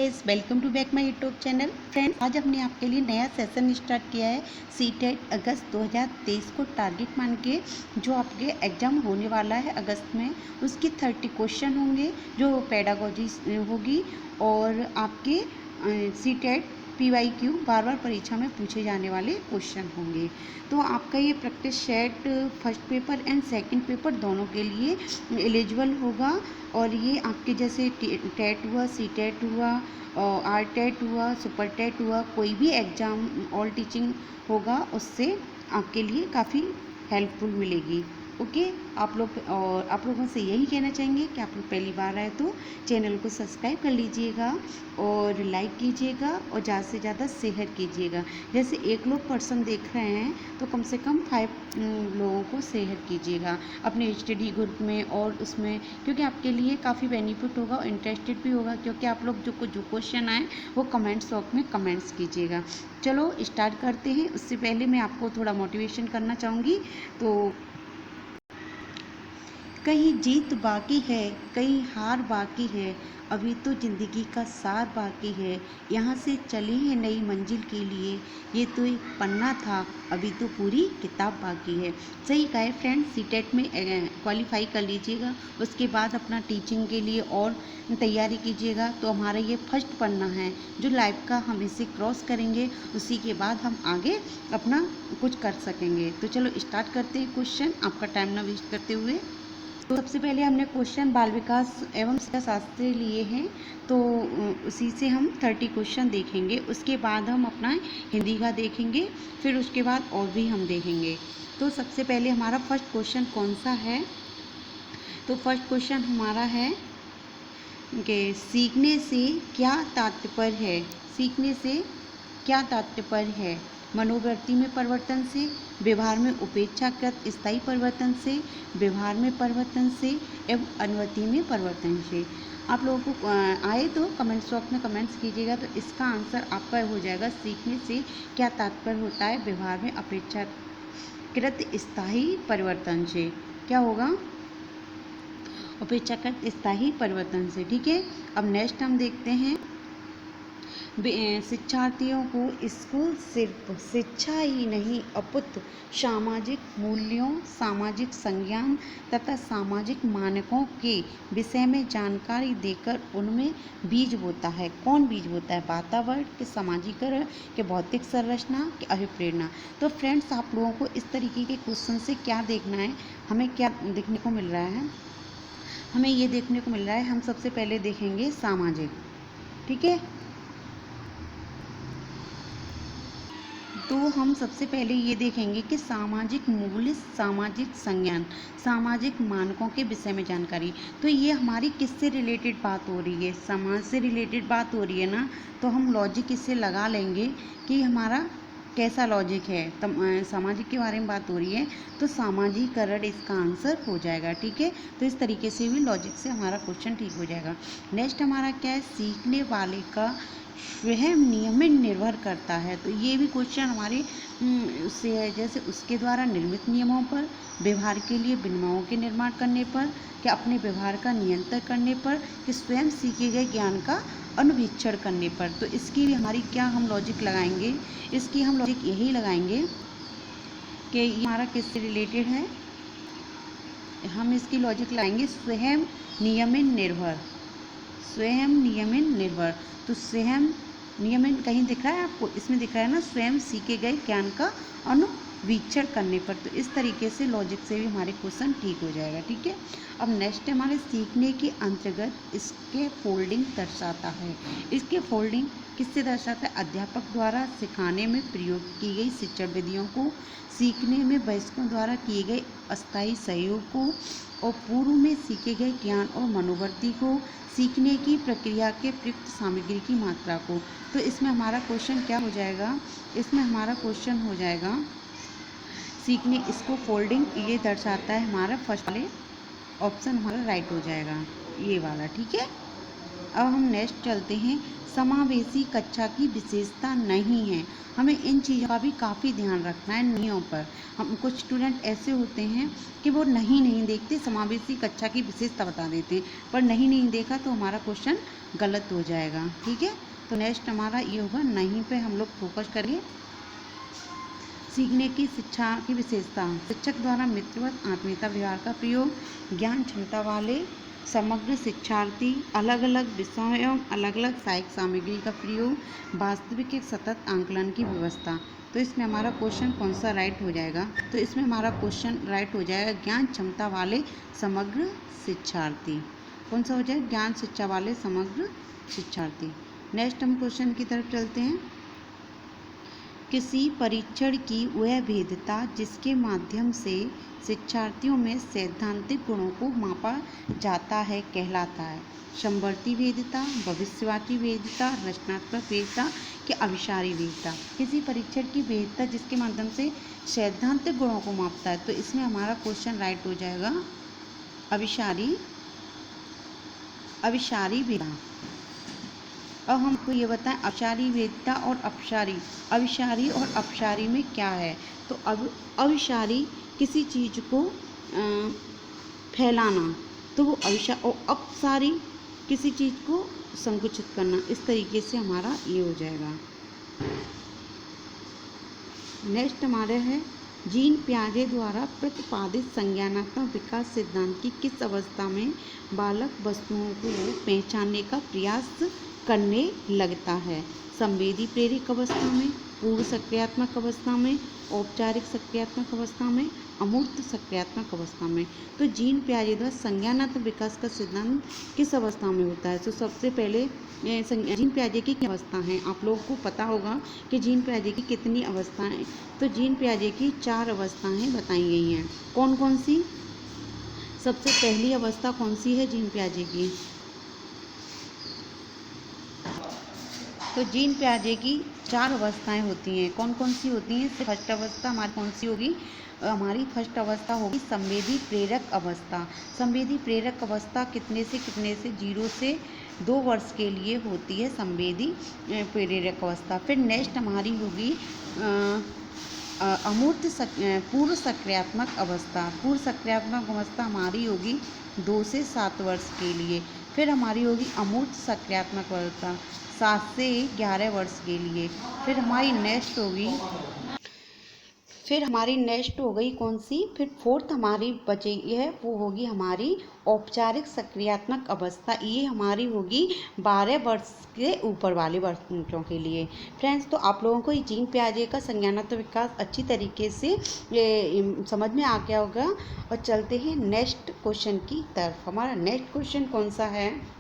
Guys, welcome to back my YouTube channel. Friends, आज हमने आपके लिए नया सेशन स्टार्ट किया है। सीटेट अगस्त 2023 को टारगेट मान के जो आपके एग्ज़ाम होने वाला है अगस्त में, उसके 30 क्वेश्चन होंगे जो पेडागोजी होगी और आपके सीटेट PYQ बार बार परीक्षा में पूछे जाने वाले क्वेश्चन होंगे। तो आपका ये practice set first paper and second paper दोनों के लिए एलिजिबल होगा। और ये आपके जैसे टेट हुआ, सीटेट हुआ, RTET हुआ, सुपर टेट हुआ, कोई भी एग्ज़ाम ऑल टीचिंग होगा उससे आपके लिए काफ़ी हेल्पफुल मिलेगी। ओके, आप लोगों से यही कहना चाहेंगे कि आप लोग पहली बार आए तो चैनल को सब्सक्राइब कर लीजिएगा और लाइक कीजिएगा और ज़्यादा से ज़्यादा शेयर कीजिएगा। जैसे एक लोग पर्सन देख रहे हैं तो कम से कम 5 लोगों को शेयर कीजिएगा अपने स्टडी ग्रुप में और उसमें, क्योंकि आपके लिए काफ़ी बेनिफिट होगा और इंटरेस्टेड भी होगा, क्योंकि आप लोग जो क्वेश्चन आए वो कमेंट्स बॉक्स में कमेंट्स कीजिएगा। चलो स्टार्ट करते हैं। उससे पहले मैं आपको थोड़ा मोटिवेशन करना चाहूँगी। तो कहीं जीत बाकी है, कहीं हार बाकी है, अभी तो ज़िंदगी का सार बाकी है, यहाँ से चले हैं नई मंजिल के लिए, ये तो एक पन्ना था, अभी तो पूरी किताब बाकी है। सही कहा है फ्रेंड्स, सीटेट में क्वालिफाई कर लीजिएगा, उसके बाद अपना टीचिंग के लिए और तैयारी कीजिएगा। तो हमारा ये फर्स्ट पन्ना है जो लाइफ का, हम इसे क्रॉस करेंगे, उसी के बाद हम आगे अपना कुछ कर सकेंगे। तो चलो स्टार्ट करते हैं क्वेश्चन, आपका टाइम ना वेस्ट करते हुए। तो सबसे पहले हमने क्वेश्चन बाल विकास एवं शिक्षा शास्त्र लिए हैं, तो उसी से हम 30 क्वेश्चन देखेंगे। उसके बाद हम अपना हिंदी का देखेंगे, फिर उसके बाद और भी हम देखेंगे। तो सबसे पहले हमारा फर्स्ट क्वेश्चन कौन सा है? तो फर्स्ट क्वेश्चन हमारा है कि सीखने से क्या तात्पर्य है? सीखने से क्या तात्पर्य है? मनोवृत्ति में परिवर्तन से, व्यवहार में उपेक्षाकृत स्थायी परिवर्तन से, व्यवहार में परिवर्तन से एवं अनुवृत्ति में परिवर्तन से। आप लोगों को आए तो कमेंट्स बॉक्स में कमेंट्स कीजिएगा। तो इसका आंसर आपका हो जाएगा सीखने से क्या तात्पर्य होता है? व्यवहार में अपेक्षाकृत स्थायी परिवर्तन से। क्या होगा? अपेक्षाकृत स्थायी परिवर्तन से। ठीक है, अब नेक्स्ट हम देखते हैं। शिक्षार्थियों को स्कूल सिर्फ शिक्षा ही नहीं अपितु सामाजिक मूल्यों, सामाजिक संज्ञान तथा सामाजिक मानकों के विषय में जानकारी देकर उनमें बीज बोता है। कौन बीज बोता है? वातावरण के समाजीकरण के भौतिक संरचना के अभिप्रेरणा। तो फ्रेंड्स, आप लोगों को इस तरीके के क्वेश्चन से क्या देखना है? हमें क्या देखने को मिल रहा है? हमें ये देखने को मिल रहा है, हम सबसे पहले देखेंगे सामाजिक। ठीक है, तो हम सबसे पहले ये देखेंगे कि सामाजिक मूल्य, सामाजिक संज्ञान, सामाजिक मानकों के विषय में जानकारी। तो ये हमारी किससे रिलेटेड बात हो रही है? समाज से रिलेटेड बात हो रही है ना। तो हम लॉजिक इससे लगा लेंगे कि हमारा कैसा लॉजिक है। सामाजिक के बारे में बात हो रही है तो सामाजिकरण इसका आंसर हो जाएगा। ठीक है, तो इस तरीके से भी लॉजिक से हमारा क्वेश्चन ठीक हो जाएगा। नेक्स्ट हमारा क्या है? सीखने वाले का स्वयं नियमित निर्भर करता है। तो ये भी क्वेश्चन हमारे उससे है, जैसे उसके द्वारा निर्मित नियमों पर, व्यवहार के लिए विनियमों के निर्माण करने पर, कि अपने व्यवहार का नियंत्रण करने पर, कि स्वयं सीखे गए ज्ञान का अनुवीक्षण करने पर। तो इसकी भी हमारी क्या हम लॉजिक लगाएंगे? इसकी हम लॉजिक यही लगाएंगे कि ये हमारा किससे रिलेटेड है? हम इसकी लॉजिक लगाएंगे स्वयं नियमित निर्भर, स्वयं नियमित निर्भर। तो स्वयं नियमित कहीं दिख रहा है आपको? इसमें दिख रहा है ना, स्वयं सीखे गए ज्ञान का अनुवीक्षण करने पर। तो इस तरीके से लॉजिक से भी हमारे क्वेश्चन ठीक हो जाएगा। ठीक है, अब नेक्स्ट हमारे सीखने के अंतर्गत इसके फोल्डिंग दर्शाता है। इसके फोल्डिंग किससे दर्शाता है? अध्यापक द्वारा सिखाने में प्रयोग की गई शिक्षण विधियों को, सीखने में वयस्कों द्वारा किए गए अस्थायी सहयोग को, और पूर्व में सीखे गए ज्ञान और मनोवृत्ति को, सीखने की प्रक्रिया के प्रयुक्त सामग्री की मात्रा को। तो इसमें हमारा क्वेश्चन क्या हो जाएगा? इसमें हमारा क्वेश्चन हो जाएगा सीखने, इसको फोल्डिंग ये दर्शाता है हमारा फर्स्ट वाले ऑप्शन हमारा राइट हो जाएगा, ये वाला। ठीक है, अब हम नेक्स्ट चलते हैं। समावेशी कक्षा की विशेषता नहीं है। हमें इन चीज़ों का भी काफ़ी ध्यान रखना है, नियमों पर। हम कुछ स्टूडेंट ऐसे होते हैं कि वो नहीं देखते, समावेशी कक्षा की विशेषता बता देते हैं, पर नहीं देखा तो हमारा क्वेश्चन गलत हो जाएगा। ठीक है, तो नेक्स्ट हमारा ये होगा, नहीं पे हम लोग फोकस करेंगे। सीखने की शिक्षा की विशेषता, शिक्षक द्वारा मित्रवत आत्मीयता व्यवहार का प्रयोग, ज्ञान क्षमता वाले समग्र शिक्षार्थी, अलग अलग विषयों एवं अलग अलग सहायक सामग्री का प्रयोग, वास्तविक एक सतत आंकलन की व्यवस्था। तो इसमें हमारा क्वेश्चन कौन सा राइट हो जाएगा? तो इसमें हमारा क्वेश्चन राइट हो जाएगा ज्ञान क्षमता वाले समग्र शिक्षार्थी। कौन सा हो जाएगा? ज्ञान शिक्षा वाले समग्र शिक्षार्थी। नेक्स्ट हम क्वेश्चन की तरफ चलते हैं। किसी परीक्षण की वह भेदता जिसके माध्यम से शिक्षार्थियों में सैद्धांतिक गुणों को मापा जाता है कहलाता है। समवर्ती भेदता, भविष्यवादी भेदता, रचनात्मक भेदता कि अभिसारी भेदता। किसी परीक्षण की भेदता जिसके माध्यम से सैद्धांतिक गुणों को मापता है, तो इसमें हमारा क्वेश्चन राइट हो जाएगा अभिसारी भेदता। अब हमको ये बताएं अभिसारी भेदता और अभिसारी और अपसारी में क्या है? तो अभिसारी किसी चीज़ को फैलाना, तो वो और अपसारी किसी चीज़ को संकुचित करना। इस तरीके से हमारा ये हो जाएगा। नेक्स्ट हमारे है जीन पियाजे द्वारा प्रतिपादित संज्ञानात्मक विकास सिद्धांत की किस अवस्था में बालक वस्तुओं को पहचानने का प्रयास करने लगता है? संवेदी प्रेरक अवस्था में, पूर्व सक्रियात्मक अवस्था में, औपचारिक सक्रियात्मक अवस्था में, अमूर्त सक्रियात्मक अवस्था में। तो जीन पियाजे द्वारा संज्ञानात्मक विकास का सिद्धांत किस अवस्था में होता है? तो सबसे पहले जीन पियाजे की क्या अवस्था है? आप लोगों को पता होगा कि जीन पियाजे की कितनी अवस्थाएं। तो जीन पियाजे की 4 अवस्थाएं बताई गई हैं। कौन कौन सी? सबसे पहली अवस्था कौन सी है जीन पियाजे की? तो जीन पियाजे की 4 अवस्थाएं होती हैं। कौन कौन सी होती हैं? फर्स्ट अवस्था हमारी कौन सी होगी? हमारी फर्स्ट अवस्था होगी संवेदी प्रेरक अवस्था। संवेदी प्रेरक अवस्था कितने से 0 से 2 वर्ष के लिए होती है संवेदी प्रेरक अवस्था। फिर नेक्स्ट हमारी होगी अमूर्त पूर्व सक्रियात्मक अवस्था। पूर्व सक्रियात्मक अवस्था हमारी होगी 2 से 7 वर्ष के लिए। फिर हमारी होगी अमूर्त सक्रियात्मक अवस्था 7 से 11 वर्ष के लिए। फिर हमारी नेक्स्ट हो गई कौन सी? फिर फोर्थ हमारी बची है, वो होगी हमारी औपचारिक सक्रियात्मक अवस्था। ये हमारी होगी 12 वर्ष के ऊपर वाले बच्चों के लिए। फ्रेंड्स, तो आप लोगों को ये जीन पियाजे का संज्ञानात्मक विकास अच्छी तरीके से समझ में आ गया होगा। और चलते हैं नेक्स्ट क्वेश्चन की तरफ। हमारा नेक्स्ट क्वेश्चन कौन सा है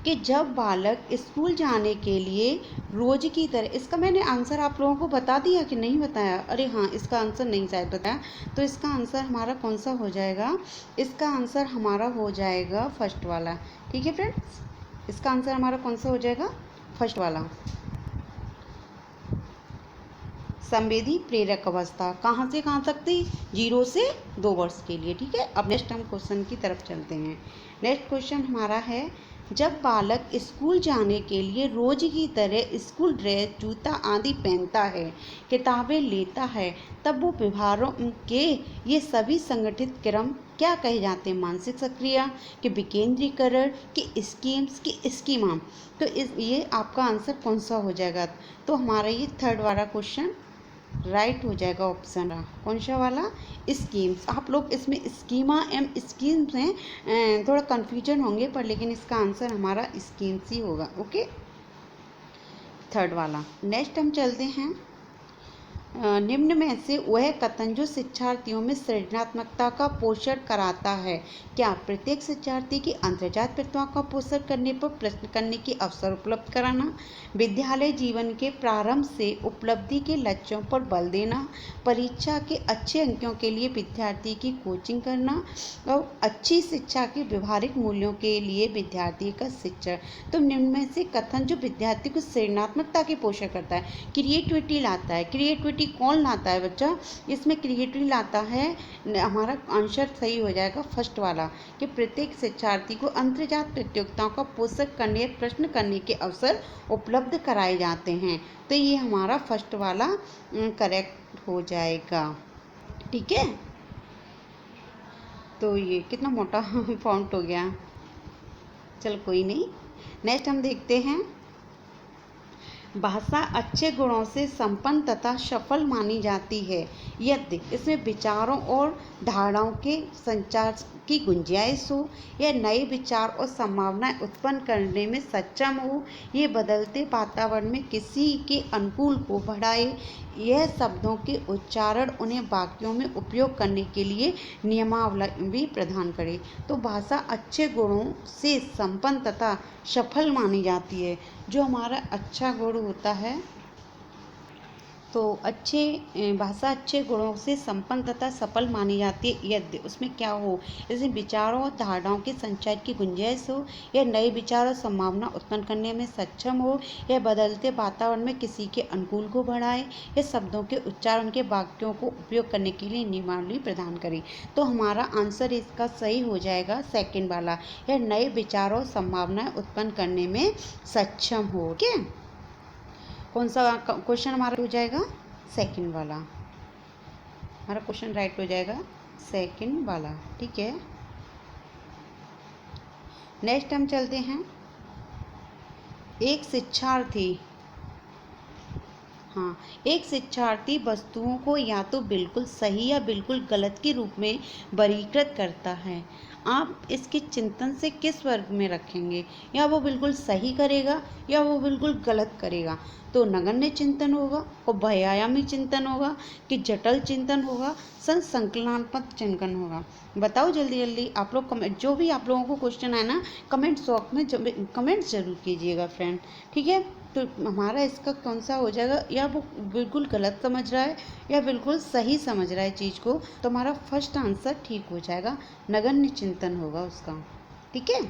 कि जब बालक स्कूल जाने के लिए रोज की तरह, इसका मैंने आंसर आप लोगों को बता दिया कि नहीं बताया? अरे हाँ, इसका आंसर नहीं शायद बताया। तो इसका आंसर हमारा कौन सा हो जाएगा? इसका आंसर हमारा हो जाएगा फर्स्ट वाला। ठीक है फ्रेंड्स, इसका आंसर हमारा कौन सा हो जाएगा? फर्स्ट वाला, संवेदी प्रेरक अवस्था। कहाँ से कहाँ तक थी? 0 से 2 वर्ष के लिए। ठीक है, अब नेक्स्ट हम क्वेश्चन की तरफ चलते हैं। नेक्स्ट क्वेश्चन हमारा है, जब बालक स्कूल जाने के लिए रोज की तरह स्कूल ड्रेस, जूता आदि पहनता है, किताबें लेता है, तब वो व्यवहारों के ये सभी संगठित क्रम क्या कहे जाते हैं? मानसिक सक्रिया के विकेंद्रीकरण के स्कीम्स की स्कीमा। तो ये आपका आंसर कौन सा हो जाएगा? तो हमारा ये थर्ड वाला क्वेश्चन राइट हो जाएगा, ऑप्शन कौन सा वाला? स्कीम्स। आप लोग इसमें स्कीमा एम स्कीम्स हैं, थोड़ा कन्फ्यूजन होंगे पर, लेकिन इसका आंसर हमारा स्कीम्स ही होगा। ओके, थर्ड वाला। नेक्स्ट हम चलते हैं, निम्न में से वह कथन जो शिक्षार्थियों में सृजनात्मकता का पोषण कराता है, क्या? प्रत्येक शिक्षार्थी की अंतर्जात प्रतिभा का पोषण करने पर प्रश्न करने की अवसर उपलब्ध कराना, विद्यालय जीवन के प्रारंभ से उपलब्धि के लक्ष्यों पर बल देना, परीक्षा के अच्छे अंकों के लिए विद्यार्थी की कोचिंग करना, और अच्छी शिक्षा के व्यवहारिक मूल्यों के लिए विद्यार्थी का शिक्षण। तो निम्न में से कथन जो विद्यार्थी को सृजनात्मकता के पोषण करता है, क्रिएटिविटी लाता है। क्रिएटिविटी कौन लाता है बच्चा? इसमें क्रिएटिविटी लाता है, हमारा आंसर सही हो जाएगा फर्स्ट वाला, कि प्रत्येक शिक्षार्थी को अंतर्जात प्रतियोगिताओं का पोषण करने, प्रश्न करने के अवसर उपलब्ध कराए जाते हैं। तो ये हमारा फर्स्ट वाला करेक्ट हो जाएगा। ठीक है, तो ये कितना मोटा फॉन्ट हो गया, चल कोई नहीं। नेक्स्ट हम देखते हैं, भाषा अच्छे गुणों से संपन्न तथा सफल मानी जाती है यदि इसमें विचारों और धारणाओं के संचार की गुंजाइश हो, यह नए विचार और संभावनाएं उत्पन्न करने में सक्षम हो, ये बदलते वातावरण में किसी के अनुकूल को बढ़ाए, यह शब्दों के उच्चारण उन्हें वाक्यों में उपयोग करने के लिए नियमावली प्रदान करे। तो भाषा अच्छे गुणों से संपन्न तथा सफल मानी जाती है। जो हमारा अच्छा गुण होता है, तो भाषा अच्छे गुणों से संपन्न तथा सफल मानी जाती है यदि उसमें क्या हो, जैसे विचारों और धारणाओं के संचार की गुंजाइश हो, यह नए विचार और संभावना उत्पन्न करने में सक्षम हो, यह बदलते वातावरण में किसी के अनुकूल को बढ़ाए, यह शब्दों के उच्चारण के वाक्यों को उपयोग करने के लिए नियमावली प्रदान करे। तो हमारा आंसर इसका सही हो जाएगा सेकंड वाला, यह नए विचारों और संभावनाएं उत्पन्न करने में सक्षम हो। ठीक है, कौन सा क्वेश्चन हमारा हो जाएगा, सेकंड वाला। हमारा क्वेश्चन राइट हो जाएगा सेकंड वाला। ठीक है, नेक्स्ट हम चलते हैं, एक शिक्षार्थी वस्तुओं को या तो बिल्कुल सही या बिल्कुल गलत के रूप में वर्गीकृत करता है। आप इसके चिंतन से किस वर्ग में रखेंगे, या वो बिल्कुल सही करेगा या वो बिल्कुल गलत करेगा। तो नगण्य चिंतन होगा, और बहुआयामी चिंतन होगा, कि जटिल चिंतन होगा, संकलनात्मक चिंतन होगा। बताओ जल्दी जल्दी आप लोग कमेंट, जो भी आप लोगों को क्वेश्चन है ना, कमेंट बॉक्स में कमेंट जरूर कीजिएगा फ्रेंड। ठीक है, तो हमारा इसका कौन सा हो जाएगा, या वो बिल्कुल गलत समझ रहा है या बिल्कुल सही समझ रहा है चीज़ को। तो हमारा फर्स्ट आंसर ठीक हो जाएगा, नगण्य चिंतन होगा उसका। ठीक है,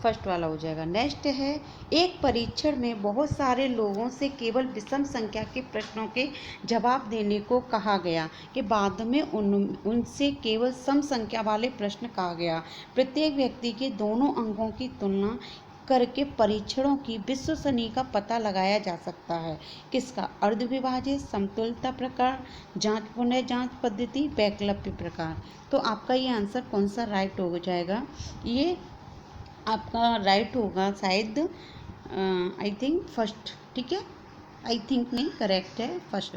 फर्स्ट वाला हो जाएगा। नेक्स्ट है, एक परीक्षण में बहुत सारे लोगों से केवल विषम संख्या के प्रश्नों के जवाब देने को कहा गया कि बाद में उनसे केवल सम संख्या वाले प्रश्न कहा गया। प्रत्येक व्यक्ति के दोनों अंकों की तुलना करके परीक्षणों की विश्वसनीयता का पता लगाया जा सकता है। किसका, अर्धविभाजित, समतुल्यता प्रकार, जांच पुनः जांच पद्धति, वैकल्पिक प्रकार। तो आपका ये आंसर कौन सा राइट हो जाएगा, ये आपका राइट होगा शायद आई थिंक फर्स्ट। ठीक है, आई थिंक नहीं, करेक्ट है फर्स्ट।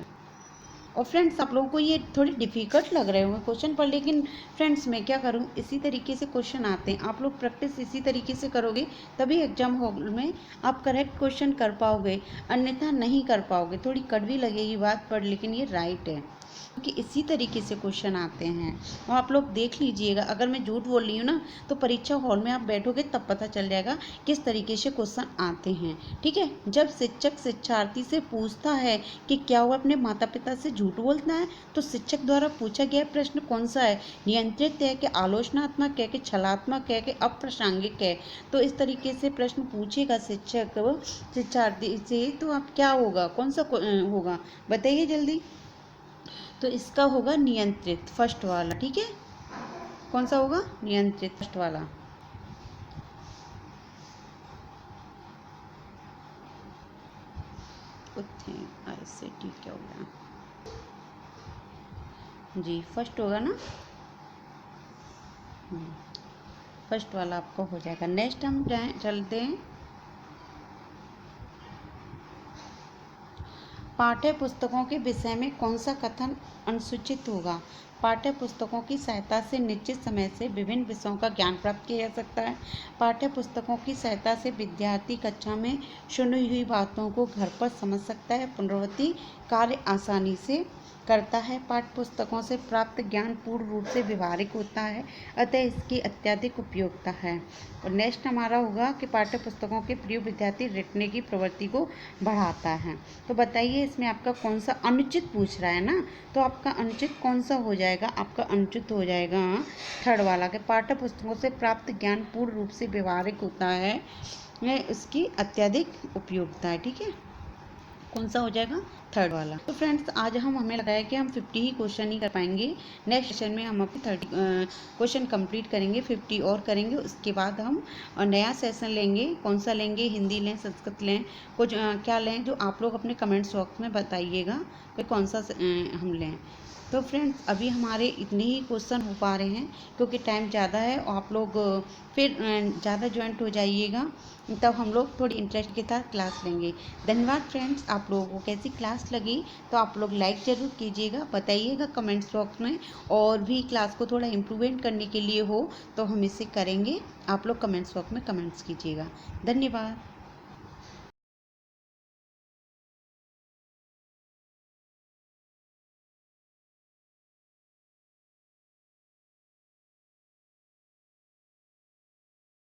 और फ्रेंड्स आप लोगों को ये थोड़ी डिफ़िकल्ट लग रहे होंगे क्वेश्चन पर, लेकिन फ्रेंड्स मैं क्या करूँ, इसी तरीके से क्वेश्चन आते हैं। आप लोग प्रैक्टिस इसी तरीके से करोगे तभी एग्जाम हॉल में आप करेक्ट क्वेश्चन कर पाओगे, अन्यथा नहीं कर पाओगे। थोड़ी कड़वी लगेगी बात पर, लेकिन ये राइट है क्योंकि इसी तरीके से क्वेश्चन आते हैं। और आप लोग देख लीजिएगा, अगर मैं झूठ बोल रही हूँ ना, तो परीक्षा हॉल में आप बैठोगे तब पता चल जाएगा किस तरीके से क्वेश्चन आते हैं। ठीक है, जब शिक्षक शिक्षार्थी से पूछता है कि क्या वो अपने माता पिता से झूठ बोलता है, तो शिक्षक द्वारा पूछा गया प्रश्न कौन सा है, नियंत्रित है कि आलोचनात्मक है कि छलात्मक है कि अप्रासंगिक है। तो इस तरीके से प्रश्न पूछेगा शिक्षक शिक्षार्थी से, तो आप क्या होगा, कौन सा होगा बताइए जल्दी। तो इसका होगा नियंत्रित, फर्स्ट वाला। ठीक है, कौन सा होगा, नियंत्रित, फर्स्ट वाला। ऐसे ठीक है, हो गया जी, फर्स्ट होगा ना, फर्स्ट वाला आपको हो जाएगा। नेक्स्ट हम चलते हैं, पाठ्य पुस्तकों के विषय में कौन सा कथन अनुचित होगा। पाठ्य पुस्तकों की सहायता से निश्चित समय से विभिन्न विषयों का ज्ञान प्राप्त किया जा सकता है। पाठ्य पुस्तकों की सहायता से विद्यार्थी कक्षा में सुनी हुई बातों को घर पर समझ सकता है, पुनरावृत्ति कार्य आसानी से करता है। पाठ्य पुस्तकों से प्राप्त ज्ञान पूर्ण रूप से व्यवहारिक होता है, अतः इसकी अत्यधिक उपयोगिता है। और नेक्स्ट हमारा होगा कि पाठ्य पुस्तकों के प्रिय विद्यार्थी रटने की प्रवृत्ति को बढ़ाता है। तो बताइए इसमें आपका कौन सा अनुचित पूछ रहा है ना, तो आपका अनुचित कौन सा हो जाएगा, आपका अनुचित हो जाएगा थर्ड वाला के पाठ्य पुस्तकों से प्राप्त ज्ञान पूर्ण रूप से व्यवहारिक होता है, इसकी अत्यधिक उपयोगिता है। ठीक है, कौन सा हो जाएगा, थर्ड वाला। तो फ्रेंड्स आज हमें लगा है कि हम 50 ही क्वेश्चन ही कर पाएंगे। नेक्स्ट सेशन में हम अपने 30 क्वेश्चन कंप्लीट करेंगे, 50 और करेंगे। उसके बाद हम नया सेशन लेंगे। कौन सा लेंगे, हिंदी लें, संस्कृत लें, कुछ क्या लें, जो आप लोग अपने कमेंट्स बॉक्स में बताइएगा कि कौन सा हम लें। तो फ्रेंड्स अभी हमारे इतने ही क्वेश्चन हो पा रहे हैं क्योंकि टाइम ज़्यादा है और आप लोग फिर ज़्यादा ज्वाइंट हो जाइएगा, तब हम लोग थोड़ी इंटरेस्ट के साथ क्लास लेंगे। धन्यवाद फ्रेंड्स। आप लोगों को कैसी क्लास लगी तो आप लोग लाइक ज़रूर कीजिएगा, बताइएगा कमेंट्स बॉक्स में। और भी क्लास को थोड़ा इम्प्रूवमेंट करने के लिए हो तो हम इसे करेंगे। आप लोग कमेंट्स बॉक्स में कमेंट्स कीजिएगा। धन्यवाद।